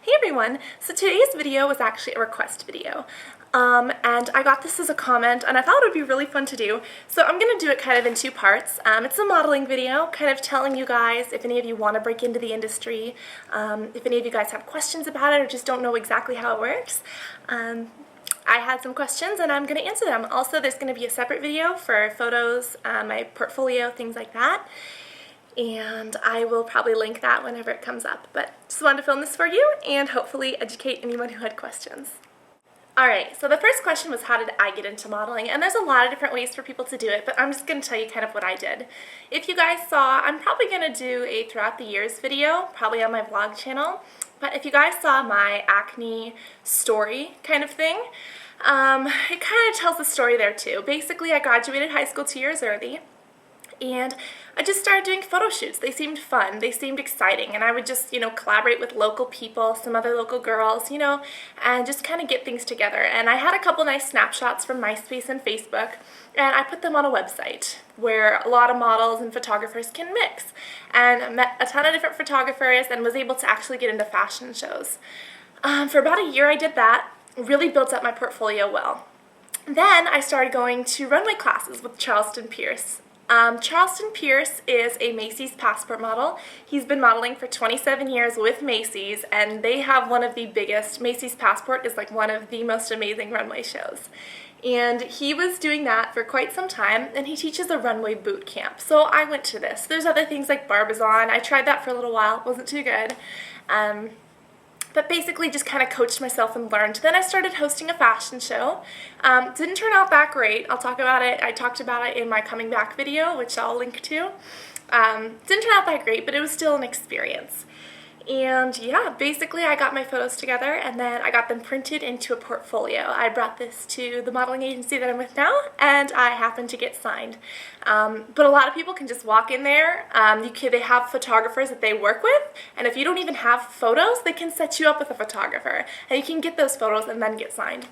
Hey everyone! So today's video was actually a request video. And I got this as a comment and I thought it would be really fun to do. So I'm going to do it kind of in two parts. It's a modeling video, kind of telling you guys if any of you want to break into the industry, if any of you guys have questions about it or just don't know exactly how it works. I had some questions and I'm going to answer them. Also, there's going to be a separate video for photos, my portfolio, things like that. And I will probably link that whenever it comes up. But just wanted to film this for you and hopefully educate anyone who had questions. Alright, so the first question was, how did I get into modeling? And there's a lot of different ways for people to do it, but I'm just going to tell you kind of what I did. If you guys saw, I'm probably going to do a throughout the years video, probably on my vlog channel. But if you guys saw my Acne story kind of thing, it kind of tells the story there too. Basically, I graduated high school 2 years early. And I just started doing photo shoots. They seemed fun, they seemed exciting, and I would just, collaborate with local people, some other local girls, and just kind of get things together. And I had a couple nice snapshots from MySpace and Facebook, and I put them on a website where a lot of models and photographers can mix. And I met a ton of different photographers and was able to actually get into fashion shows. For about a year I did that, really built up my portfolio well. Then I started going to runway classes with Charleston Pierce. Charleston Pierce is a Macy's passport model. He's been modeling for 27 years with Macy's, and they have one of the biggest. Macy's passport is like one of the most amazing runway shows. And he was doing that for quite some time, and he teaches a runway boot camp. So I went to this. There's other things like Barbizon. I tried that for a little while. It wasn't too good. But basically just kind of coached myself and learned. Then I started hosting a fashion show. Didn't turn out that great. I'll talk about it. I talked about it in my coming back video, which I'll link to. Didn't turn out that great, but it was still an experience. And yeah, basically I got my photos together and then I got them printed into a portfolio. I brought this to the modeling agency that I'm with now, and I happened to get signed. But a lot of people can just walk in there. They have photographers that they work with, and if you don't even have photos, they can set you up with a photographer, and you can get those photos and then get signed.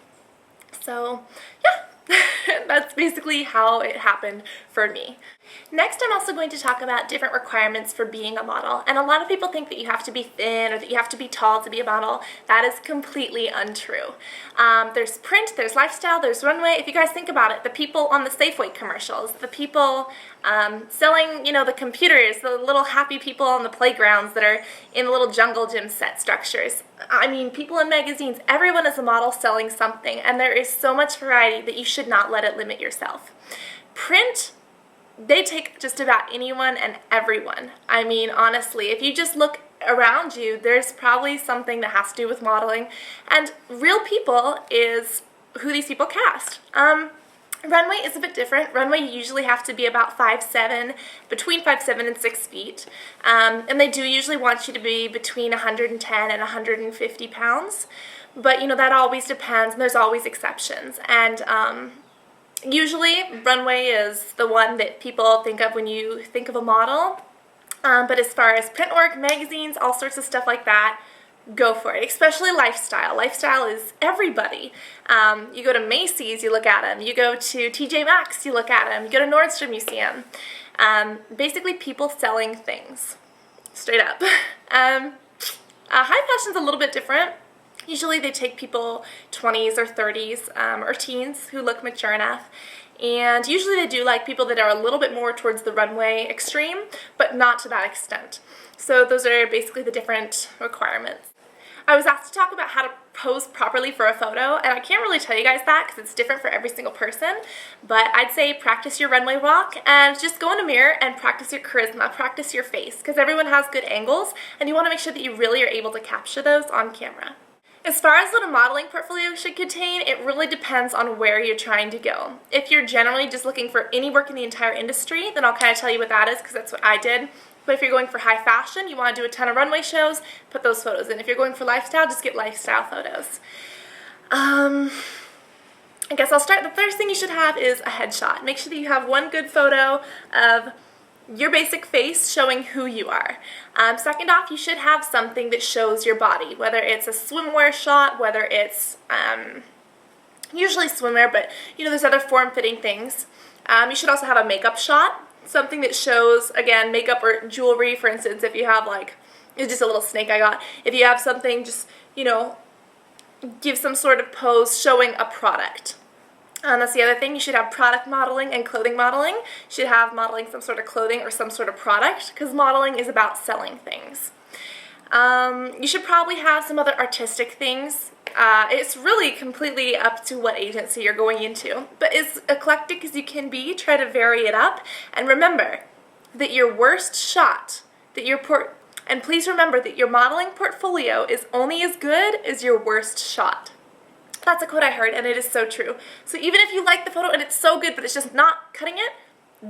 So yeah. That's basically how it happened for me. Next, I'm also going to talk about different requirements for being a model. And a lot of people think that you have to be thin or that you have to be tall to be a model. That is completely untrue. There's print, there's lifestyle, there's runway. If you guys think about it, the people on the Safeway commercials, the people selling, the computers, the little happy people on the playgrounds that are in the little jungle gym set structures. I mean, people in magazines, everyone is a model selling something, and there is so much variety that you should not let it limit yourself. Print, they take just about anyone and everyone. I mean, honestly, if you just look around you, there's probably something that has to do with modeling, and Real People is who these people cast. Runway is a bit different. Runway, you usually have to be about 5'7", between 5'7" and 6 feet. And they do usually want you to be between 110 and 150 pounds. But, that always depends, and there's always exceptions. And usually, runway is the one that people think of when you think of a model. But as far as print work, magazines, all sorts of stuff like that, go for it, especially lifestyle. Lifestyle is everybody. You go to Macy's, you look at them. You go to TJ Maxx, you look at them. You go to Nordstrom, you see them. Basically, people selling things, straight up. High fashion's a little bit different. Usually they take people 20s or 30s or teens who look mature enough. And usually they do like people that are a little bit more towards the runway extreme, but not to that extent. So those are basically the different requirements. I was asked to talk about how to pose properly for a photo, and I can't really tell you guys that because it's different for every single person, but I'd say practice your runway walk and just go in a mirror and practice your charisma, practice your face, because everyone has good angles, and you want to make sure that you really are able to capture those on camera. As far as what a modeling portfolio should contain, it really depends on where you're trying to go. If you're generally just looking for any work in the entire industry, then I'll kind of tell you what that is because that's what I did. But if you're going for high fashion, you want to do a ton of runway shows, put those photos in. If you're going for lifestyle, just get lifestyle photos. I guess I'll start. The first thing you should have is a headshot. Make sure that you have one good photo of your basic face showing who you are. Second off, you should have something that shows your body, whether it's a swimwear shot, whether it's usually swimwear, but there's other form-fitting things. You should also have a makeup shot. Something that shows, again, makeup or jewelry, for instance, if you have it's just a little snake I got. If you have something just you know, give some sort of pose showing a product. That's the other thing. You should have product modeling and clothing modeling. You should have modeling some sort of clothing or some sort of product, because modeling is about selling things. You should probably have some other artistic things. It's really completely up to what agency you're going into, but as eclectic as you can be, try to vary it up, and remember that your worst shot, and please remember that your modeling portfolio is only as good as your worst shot. That's a quote I heard, and it is so true. So even if you like the photo and it's so good, but it's just not cutting it,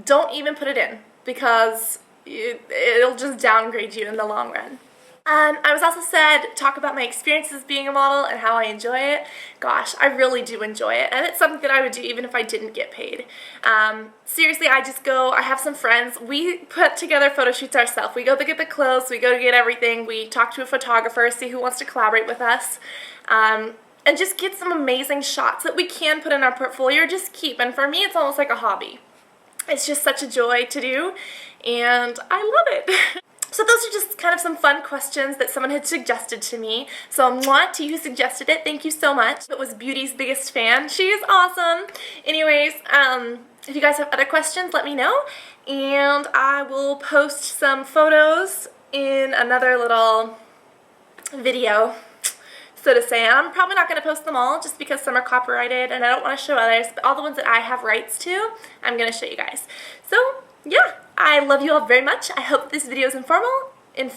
don't even put it in, because it'll just downgrade you in the long run. I was also said, talk about my experiences being a model and how I enjoy it. Gosh, I really do enjoy it, and it's something that I would do even if I didn't get paid. Seriously, I just go, I have some friends, we put together photo shoots ourselves. We go to get the clothes, we go to get everything, we talk to a photographer, see who wants to collaborate with us, and just get some amazing shots that we can put in our portfolio or just keep. And for me, it's almost like a hobby. It's just such a joy to do, and I love it. So those are just kind of some fun questions that someone had suggested to me. So mwah to you who suggested it. Thank you so much. It was Beauty's biggest fan. She is awesome. Anyways, if you guys have other questions, let me know. And I will post some photos in another little video, so to say. I'm probably not going to post them all just because some are copyrighted and I don't want to show others, but all the ones that I have rights to, I'm going to show you guys. So yeah, I love you all very much. I hope this video is informative,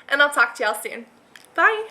and I'll talk to y'all soon. Bye!